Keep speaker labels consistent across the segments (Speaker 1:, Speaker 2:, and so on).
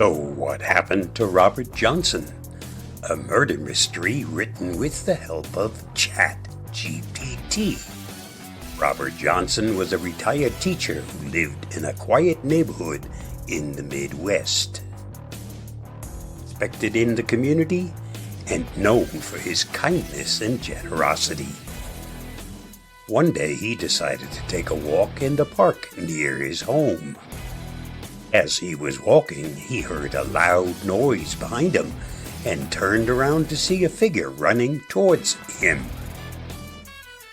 Speaker 1: So what happened to Robert Johnson? A murder mystery written with the help of ChatGPT. Robert Johnson was a retired teacher who lived in a quiet neighborhood in the Midwest. Respected in the community and known for his kindness and generosity. One day he decided to take a walk in the park near his home. As he was walking, he heard a loud noise behind him and turned around to see a figure running towards him.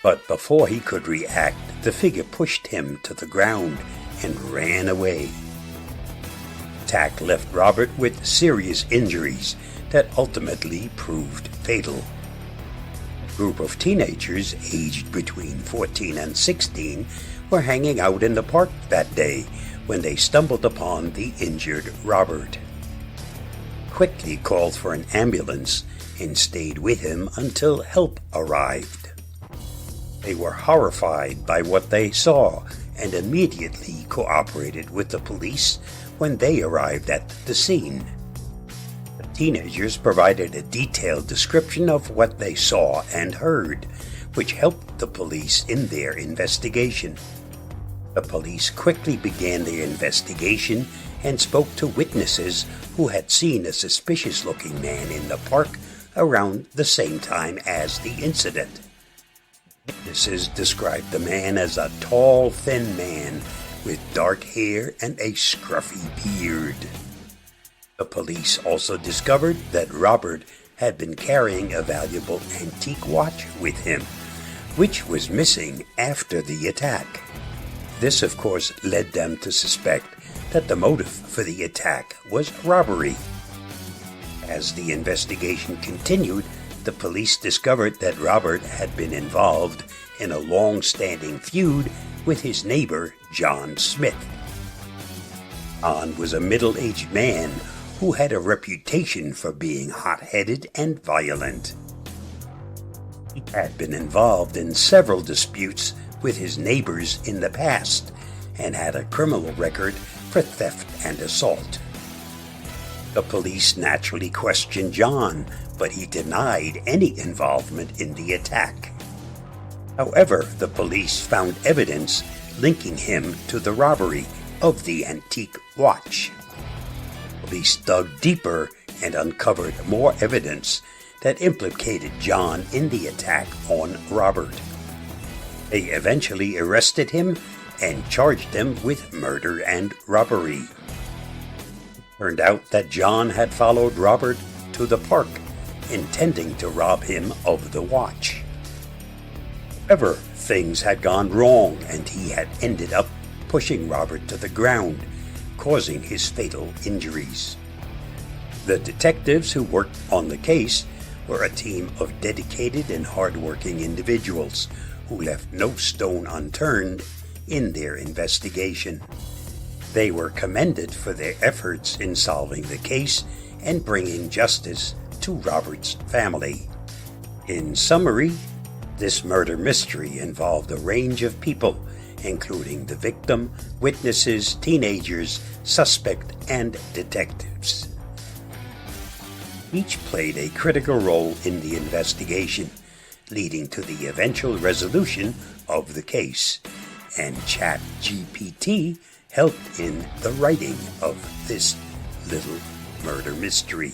Speaker 1: But before he could react, the figure pushed him to the ground and ran away. The attack left Robert with serious injuries that ultimately proved fatal. A group of teenagers aged between 14 and 16 were hanging out in the park that day when they stumbled upon the injured Robert. Quickly called for an ambulance and stayed with him until help arrived. They were horrified by what they saw and immediately cooperated with the police when they arrived at the scene. The teenagers provided a detailed description of what they saw and heard, which helped the police in their investigation. The police quickly began their investigation and spoke to witnesses who had seen a suspicious-looking man in the park around the same time as the incident. Witnesses described the man as a tall, thin man with dark hair and a scruffy beard. The police also discovered that Robert had been carrying a valuable antique watch with him, which was missing after the attack. This, of course, led them to suspect that the motive for the attack was robbery. As the investigation continued, the police discovered that Robert had been involved in a long-standing feud with his neighbor, John Smith. John was a middle-aged man who had a reputation for being hot-headed and violent. He had been involved in several disputes with his neighbors in the past and had a criminal record for theft and assault. The police naturally questioned John, but he denied any involvement in the attack. However, the police found evidence linking him to the robbery of the antique watch. Police dug deeper and uncovered more evidence that implicated John in the attack on Robert. They eventually arrested him and charged him with murder and robbery. It turned out that John had followed Robert to the park, intending to rob him of the watch. However, things had gone wrong and he had ended up pushing Robert to the ground, causing his fatal injuries. The detectives who worked on the case were a team of dedicated and hard-working individuals who left no stone unturned in their investigation. They were commended for their efforts in solving the case and bringing justice to Robert's family. In summary, this murder mystery involved a range of people, including the victim, witnesses, teenagers, suspect, and detectives. Each played a critical role in the investigation, leading to the eventual resolution of the case, and ChatGPT helped in the writing of this little murder mystery.